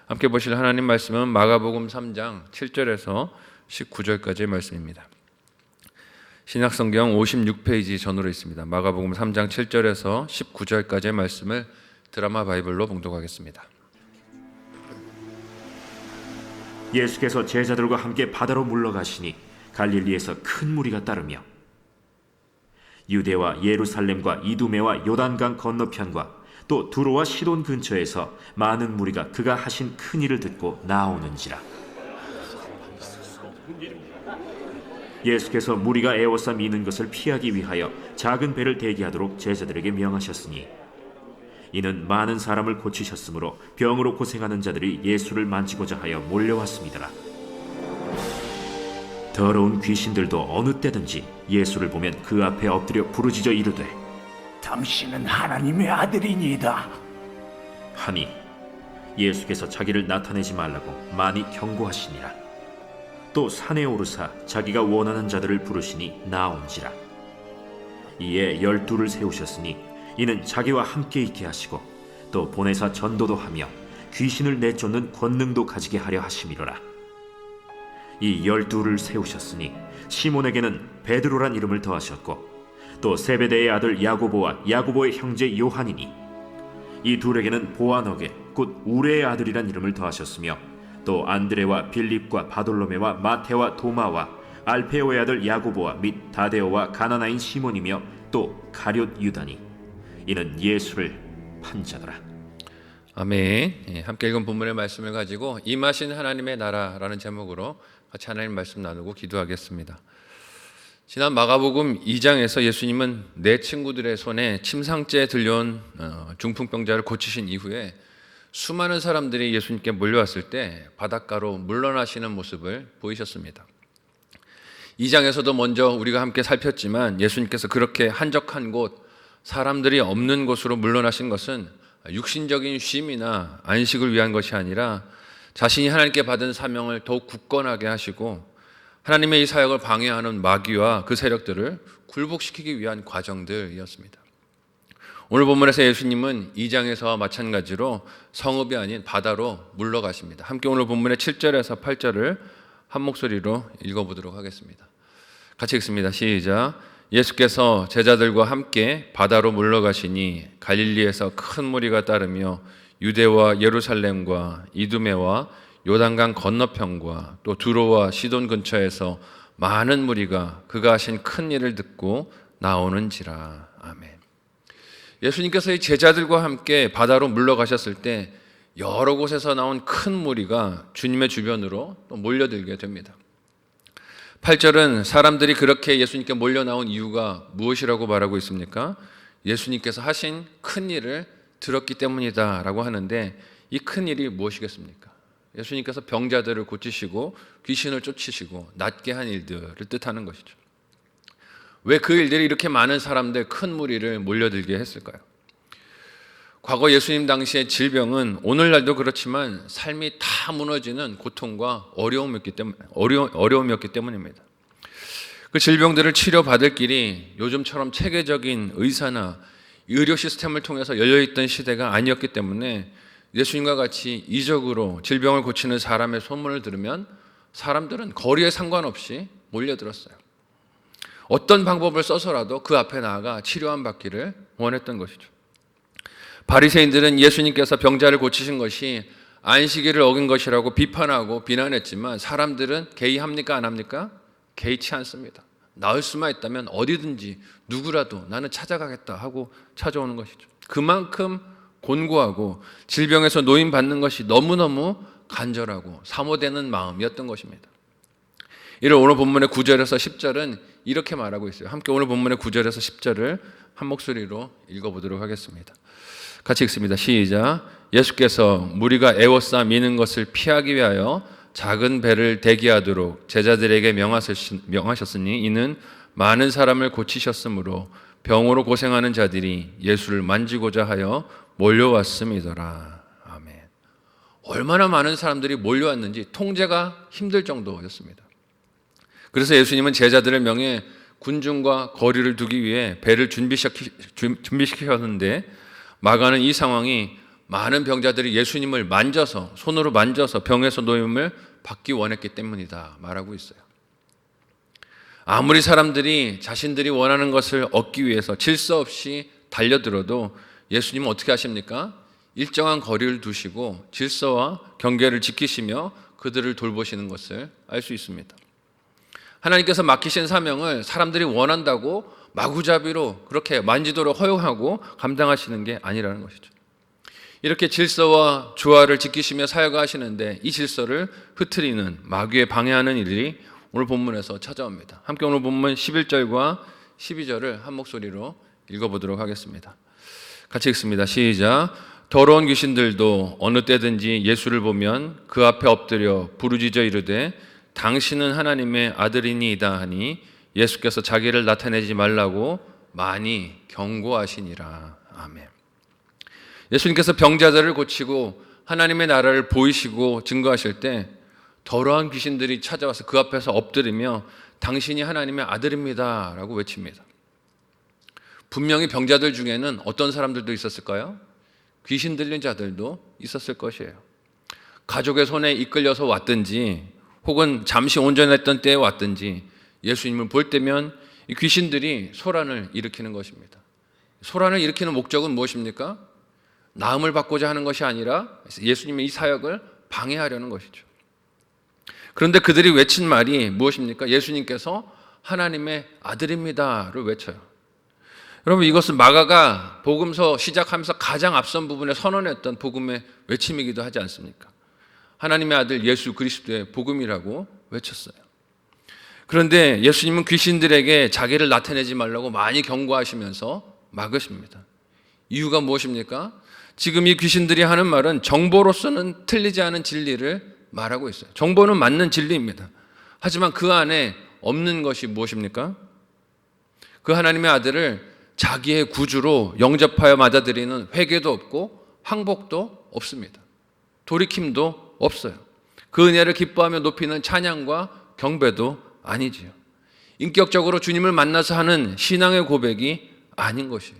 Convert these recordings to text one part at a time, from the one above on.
함께 보실 하나님 말씀은 마가복음 3장 7절에서 19절까지의 말씀입니다. 신약성경 56페이지 전으로 있습니다. 마가복음 3장 7절에서 19절까지의 말씀을 드라마 바이블로 봉독하겠습니다. 예수께서 제자들과 함께 바다로 물러가시니 갈릴리에서 큰 무리가 따르며 유대와 예루살렘과 이두메와 요단강 건너편과 또 두로와 시돈 근처에서 많은 무리가 그가 하신 큰 일을 듣고 나오는지라. 예수께서 무리가 에워싸 미는 것을 피하기 위하여 작은 배를 대기하도록 제자들에게 명하셨으니 이는 많은 사람을 고치셨으므로 병으로 고생하는 자들이 예수를 만지고자 하여 몰려왔습니다. 더러운 귀신들도 어느 때든지 예수를 보면 그 앞에 엎드려 부르짖어 이르되 당신은 하나님의 아들이니이다 하니 예수께서 자기를 나타내지 말라고 많이 경고하시니라. 또 산에 오르사 자기가 원하는 자들을 부르시니 나온지라. 이에 12를 세우셨으니 이는 자기와 함께 있게 하시고 또 보내사 전도도 하며 귀신을 내쫓는 권능도 가지게 하려 하심이로라. 이 12를 세우셨으니 시몬에게는 베드로란 이름을 더하셨고 또 세베대의 아들 야고보와 야고보의 형제 요한이니 이 둘에게는 보아너게 곧 우레의 아들이란 이름을 더하셨으며 또 안드레와 빌립과 바돌로메와 마테와 도마와 알페오의 아들 야고보와 및 다데오와 가나나인 시몬이며 또 가룟 유다니 이는 예수를 판 자더라. 아멘. 함께 읽은 본문의 말씀을 가지고 임하신 하나님의 나라라는 제목으로 같이 하나님 말씀 나누고 기도하겠습니다. 지난 마가복음 2장에서 예수님은 내 친구들의 손에 침상째에 들려온 중풍병자를 고치신 이후에 수많은 사람들이 예수님께 몰려왔을 때 바닷가로 물러나시는 모습을 보이셨습니다. 2장에서도 먼저 우리가 함께 살폈지만 예수님께서 그렇게 한적한 곳, 사람들이 없는 곳으로 물러나신 것은 육신적인 쉼이나 안식을 위한 것이 아니라 자신이 하나님께 받은 사명을 더욱 굳건하게 하시고 하나님의 이 사역을 방해하는 마귀와 그 세력들을 굴복시키기 위한 과정들이었습니다. 오늘 본문에서 예수님은 2장에서와 마찬가지로 성읍이 아닌 바다로 물러가십니다. 함께 오늘 본문의 7절에서 8절을 한 목소리로 읽어보도록 하겠습니다. 같이 읽습니다. 시작. 예수께서 제자들과 함께 바다로 물러가시니 갈릴리에서 큰 무리가 따르며 유대와 예루살렘과 이두메와 요단강 건너편과 또 두로와 시돈 근처에서 많은 무리가 그가 하신 큰 일을 듣고 나오는지라. 아멘. 예수님께서 이 제자들과 함께 바다로 물러가셨을 때 여러 곳에서 나온 큰 무리가 주님의 주변으로 또 몰려들게 됩니다. 8절은 사람들이 그렇게 예수님께 몰려 나온 이유가 무엇이라고 말하고 있습니까? 예수님께서 하신 큰 일을 들었기 때문이다 라고 하는데 이 큰 일이 무엇이겠습니까? 예수님께서 병자들을 고치시고 귀신을 쫓으시고 낫게 한 일들을 뜻하는 것이죠. 왜 그 일들이 이렇게 많은 사람들, 큰 무리를 몰려들게 했을까요? 과거 예수님 당시의 질병은 오늘날도 그렇지만 삶이 다 무너지는 고통과 어려움이었기 때문입니다. 그 질병들을 치료받을 길이 요즘처럼 체계적인 의사나 의료 시스템을 통해서 열려있던 시대가 아니었기 때문에 예수님과 같이 이적으로 질병을 고치는 사람의 소문을 들으면 사람들은 거리에 상관없이 몰려들었어요. 어떤 방법을 써서라도 그 앞에 나아가 치료함 받기를 원했던 것이죠. 바리새인들은 예수님께서 병자를 고치신 것이 안식일을 어긴 것이라고 비판하고 비난했지만 사람들은 개의합니까? 안 합니까? 개의치 않습니다. 나을 수만 있다면 어디든지 누구라도 나는 찾아가겠다 하고 찾아오는 것이죠. 그만큼 곤고하고 질병에서 노임받는 것이 너무너무 간절하고 사모되는 마음이었던 것입니다. 이를 오늘 본문의 9절에서 10절은 이렇게 말하고 있어요. 함께 오늘 본문의 9절에서 10절을 한 목소리로 읽어보도록 하겠습니다. 같이 읽습니다. 시작. 예수께서 무리가 에워싸 미는 것을 피하기 위하여 작은 배를 대기하도록 제자들에게 명하셨으니 이는 많은 사람을 고치셨으므로 병으로 고생하는 자들이 예수를 만지고자 하여 몰려왔음이더라. 아멘. 얼마나 많은 사람들이 몰려왔는지 통제가 힘들 정도였습니다. 그래서 예수님은 제자들을 명해 군중과 거리를 두기 위해 배를 준비시켰는데 마가는 이 상황이 많은 병자들이 예수님을 만져서, 손으로 만져서 병에서 노임을 받기 원했기 때문이다 말하고 있어요. 아무리 사람들이 자신들이 원하는 것을 얻기 위해서 질서 없이 달려들어도 예수님은 어떻게 하십니까? 일정한 거리를 두시고 질서와 경계를 지키시며 그들을 돌보시는 것을 알 수 있습니다. 하나님께서 맡기신 사명을 사람들이 원한다고 마구잡이로 그렇게 만지도록 허용하고 감당하시는 게 아니라는 것이죠. 이렇게 질서와 조화를 지키시며 사역하시는데 이 질서를 흐트리는, 마귀에 방해하는 일이 오늘 본문에서 찾아옵니다. 함께 오늘 본문 11절과 12절을 한 목소리로 읽어보도록 하겠습니다. 같이 읽습니다. 시작. 더러운 귀신들도 어느 때든지 예수를 보면 그 앞에 엎드려 부르짖어 이르되 당신은 하나님의 아들이니이다 하니 예수께서 자기를 나타내지 말라고 많이 경고하시니라. 아멘. 예수님께서 병자들을 고치고 하나님의 나라를 보이시고 증거하실 때 더러운 귀신들이 찾아와서 그 앞에서 엎드리며 당신이 하나님의 아들입니다 라고 외칩니다. 분명히 병자들 중에는 어떤 사람들도 있었을까요? 귀신 들린 자들도 있었을 것이에요. 가족의 손에 이끌려서 왔든지 혹은 잠시 온전했던 때에 왔든지 예수님을 볼 때면 이 귀신들이 소란을 일으키는 것입니다. 소란을 일으키는 목적은 무엇입니까? 나음을 받고자 하는 것이 아니라 예수님의 이 사역을 방해하려는 것이죠. 그런데 그들이 외친 말이 무엇입니까? 예수님께서 하나님의 아들입니다를 외쳐요. 여러분, 이것은 마가가 복음서 시작하면서 가장 앞선 부분에 선언했던 복음의 외침이기도 하지 않습니까? 하나님의 아들 예수 그리스도의 복음이라고 외쳤어요. 그런데 예수님은 귀신들에게 자기를 나타내지 말라고 많이 경고하시면서 막으십니다. 이유가 무엇입니까? 지금 이 귀신들이 하는 말은 정보로서는 틀리지 않은 진리를 말하고 있어요. 정보는 맞는 진리입니다. 하지만 그 안에 없는 것이 무엇입니까? 그 하나님의 아들을 자기의 구주로 영접하여 맞아들이는 회개도 없고 항복도 없습니다. 돌이킴도 없어요. 그 은혜를 기뻐하며 높이는 찬양과 경배도 아니지요. 인격적으로 주님을 만나서 하는 신앙의 고백이 아닌 것이에요.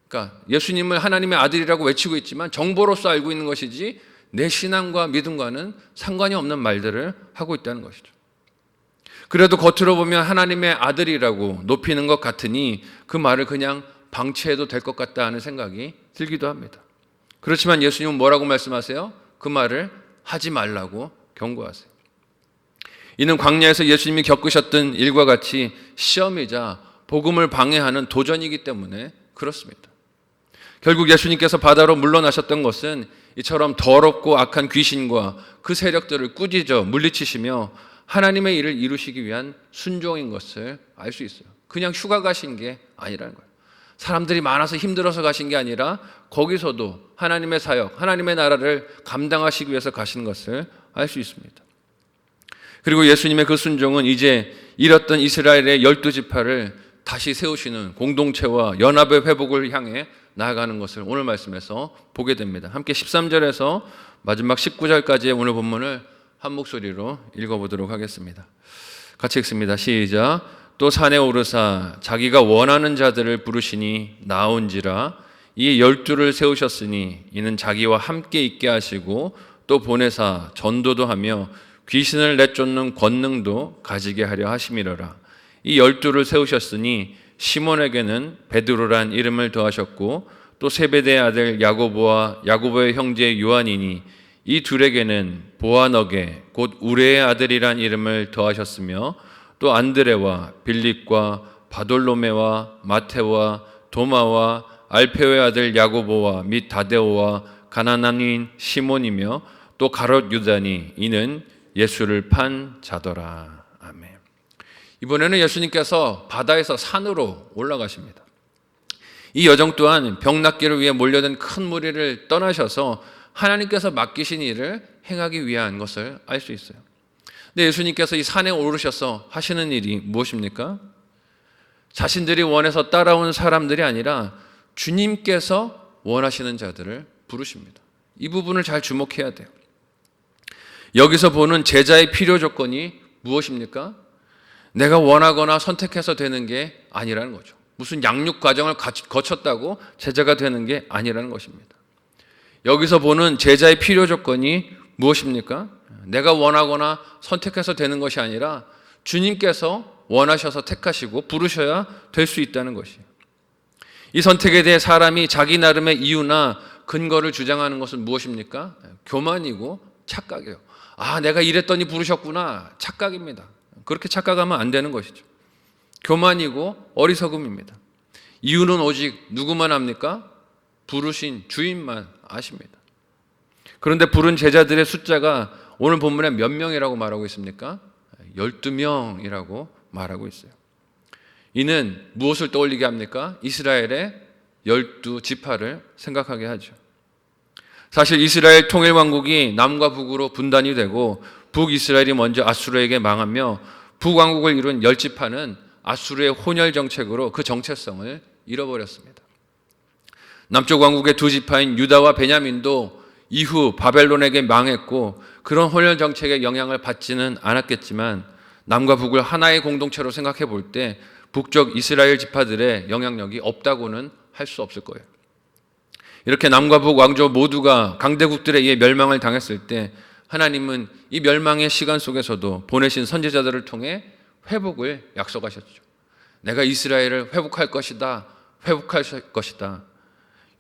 그러니까 예수님을 하나님의 아들이라고 외치고 있지만 정보로서 알고 있는 것이지 내 신앙과 믿음과는 상관이 없는 말들을 하고 있다는 것이죠. 그래도 겉으로 보면 하나님의 아들이라고 높이는 것 같으니 그 말을 그냥 방치해도 될 것 같다 하는 생각이 들기도 합니다. 그렇지만 예수님은 뭐라고 말씀하세요? 그 말을 하지 말라고 경고하세요. 이는 광야에서 예수님이 겪으셨던 일과 같이 시험이자 복음을 방해하는 도전이기 때문에 그렇습니다. 결국 예수님께서 바다로 물러나셨던 것은 이처럼 더럽고 악한 귀신과 그 세력들을 꾸짖어 물리치시며 하나님의 일을 이루시기 위한 순종인 것을 알 수 있어요. 그냥 휴가 가신 게 아니라는 거예요. 사람들이 많아서 힘들어서 가신 게 아니라 거기서도 하나님의 사역, 하나님의 나라를 감당하시기 위해서 가신 것을 알 수 있습니다. 그리고 예수님의 그 순종은 이제 잃었던 이스라엘의 12지파를 다시 세우시는 공동체와 연합의 회복을 향해 나아가는 것을 오늘 말씀에서 보게 됩니다. 함께 13절에서 마지막 19절까지의 오늘 본문을 한 목소리로 읽어보도록 하겠습니다. 같이 읽습니다. 시작. 또 산에 오르사 자기가 원하는 자들을 부르시니 나온지라. 이 12를 세우셨으니 이는 자기와 함께 있게 하시고 또 보내사 전도도 하며 귀신을 내쫓는 권능도 가지게 하려 하심이로라. 이 12를 세우셨으니 시몬에게는 베드로란 이름을 더하셨고 또 세베대의 아들 야고보와 야고보의 형제 요한이니 이 둘에게는 보아너게 곧 우레의 아들이란 이름을 더하셨으며 또 안드레와 빌립과 바돌로메와 마테와 도마와 알페오의 아들 야고보와 및 다데오와 가나나인 시몬이며 또 가롯 유다니 이는 예수를 판 자더라. 아멘. 이번에는 예수님께서 바다에서 산으로 올라가십니다. 이 여정 또한 병 낫기를 위해 몰려든 큰 무리를 떠나셔서 하나님께서 맡기신 일을 행하기 위한 것을 알 수 있어요. 근데 예수님께서 이 산에 오르셔서 하시는 일이 무엇입니까? 자신들이 원해서 따라온 사람들이 아니라 주님께서 원하시는 자들을 부르십니다. 이 부분을 잘 주목해야 돼요. 여기서 보는 제자의 필요 조건이 무엇입니까? 내가 원하거나 선택해서 되는 게 아니라는 거죠. 무슨 양육 과정을 거쳤다고 제자가 되는 게 아니라는 것입니다. 여기서 보는 제자의 필요 조건이 무엇입니까? 내가 원하거나 선택해서 되는 것이 아니라 주님께서 원하셔서 택하시고 부르셔야 될 수 있다는 것이에요. 이 선택에 대해 사람이 자기 나름의 이유나 근거를 주장하는 것은 무엇입니까? 교만이고 착각이에요. 아, 내가 이랬더니 부르셨구나. 착각입니다. 그렇게 착각하면 안 되는 것이죠. 교만이고 어리석음입니다. 이유는 오직 누구만 압니까? 부르신 주인만 아십니다. 그런데 부른 제자들의 숫자가 오늘 본문에 몇 명이라고 말하고 있습니까? 12명이라고 말하고 있어요. 이는 무엇을 떠올리게 합니까? 이스라엘의 12지파를 생각하게 하죠. 사실 이스라엘 통일왕국이 남과 북으로 분단이 되고 북이스라엘이 먼저 아수르에게 망하며 북왕국을 이룬 10지파는 아수르의 혼혈 정책으로 그 정체성을 잃어버렸습니다. 남쪽 왕국의 2지파인 유다와 베냐민도 이후 바벨론에게 망했고 그런 혼혈 정책의 영향을 받지는 않았겠지만 남과 북을 하나의 공동체로 생각해 볼 때 북쪽 이스라엘 지파들의 영향력이 없다고는 할 수 없을 거예요. 이렇게 남과 북 왕조 모두가 강대국들에 의해 멸망을 당했을 때 하나님은 이 멸망의 시간 속에서도 보내신 선지자들을 통해 회복을 약속하셨죠. 내가 이스라엘을 회복할 것이다. 회복할 것이다.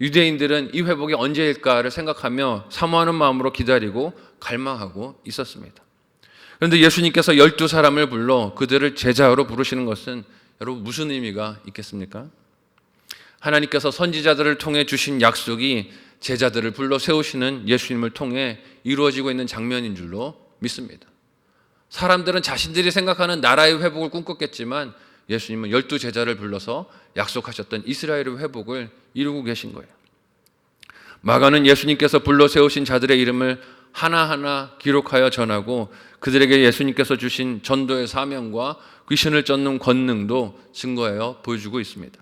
유대인들은 이 회복이 언제일까를 생각하며 사모하는 마음으로 기다리고 갈망하고 있었습니다. 그런데 예수님께서 12사람을 불러 그들을 제자로 부르시는 것은 여러분 무슨 의미가 있겠습니까? 하나님께서 선지자들을 통해 주신 약속이 제자들을 불러 세우시는 예수님을 통해 이루어지고 있는 장면인 줄로 믿습니다. 사람들은 자신들이 생각하는 나라의 회복을 꿈꿨겠지만 예수님은 12제자를 불러서 약속하셨던 이스라엘의 회복을 이루고 계신 거예요. 마가는 예수님께서 불러 세우신 자들의 이름을 하나하나 기록하여 전하고 그들에게 예수님께서 주신 전도의 사명과 귀신을 쫓는 권능도 증거하여 보여주고 있습니다.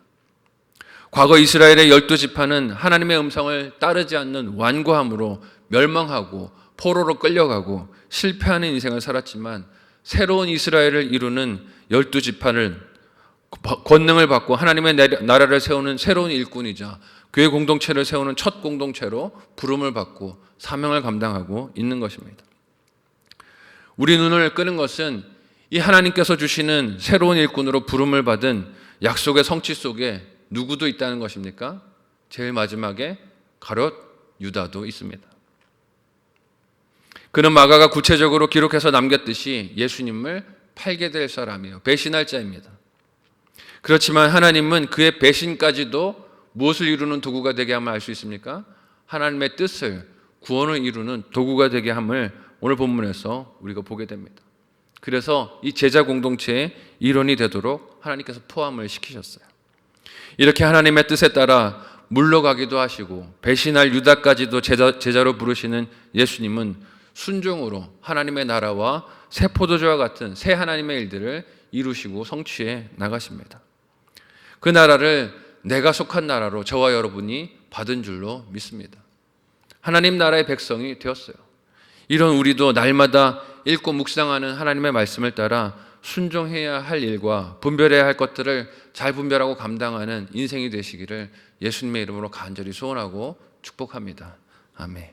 과거 이스라엘의 12지파는 하나님의 음성을 따르지 않는 완고함으로 멸망하고 포로로 끌려가고 실패하는 인생을 살았지만 새로운 이스라엘을 이루는 12지파를 권능을 받고 하나님의 나라를 세우는 새로운 일꾼이자 교회 공동체를 세우는 첫 공동체로 부름을 받고 사명을 감당하고 있는 것입니다. 우리 눈을 끄는 것은 이 하나님께서 주시는 새로운 일꾼으로 부름을 받은 약속의 성취 속에 누구도 있다는 것입니까? 제일 마지막에 가룟 유다도 있습니다. 그는 마가가 구체적으로 기록해서 남겼듯이 예수님을 팔게 될 사람이에요. 배신할 자입니다. 그렇지만 하나님은 그의 배신까지도 무엇을 이루는 도구가 되게 함을 알 수 있습니까? 하나님의 뜻을, 구원을 이루는 도구가 되게 함을 오늘 본문에서 우리가 보게 됩니다. 그래서 이 제자 공동체의 일원이 되도록 하나님께서 포함을 시키셨어요. 이렇게 하나님의 뜻에 따라 물러가기도 하시고 배신할 유다까지도 제자로 부르시는 예수님은 순종으로 하나님의 나라와 새 포도주와 같은 새 하나님의 일들을 이루시고 성취해 나가십니다. 그 나라를 내가 속한 나라로 저와 여러분이 받은 줄로 믿습니다. 하나님 나라의 백성이 되었어요. 이런 우리도 날마다 읽고 묵상하는 하나님의 말씀을 따라 순종해야 할 일과 분별해야 할 것들을 잘 분별하고 감당하는 인생이 되시기를 예수님의 이름으로 간절히 소원하고 축복합니다. 아멘.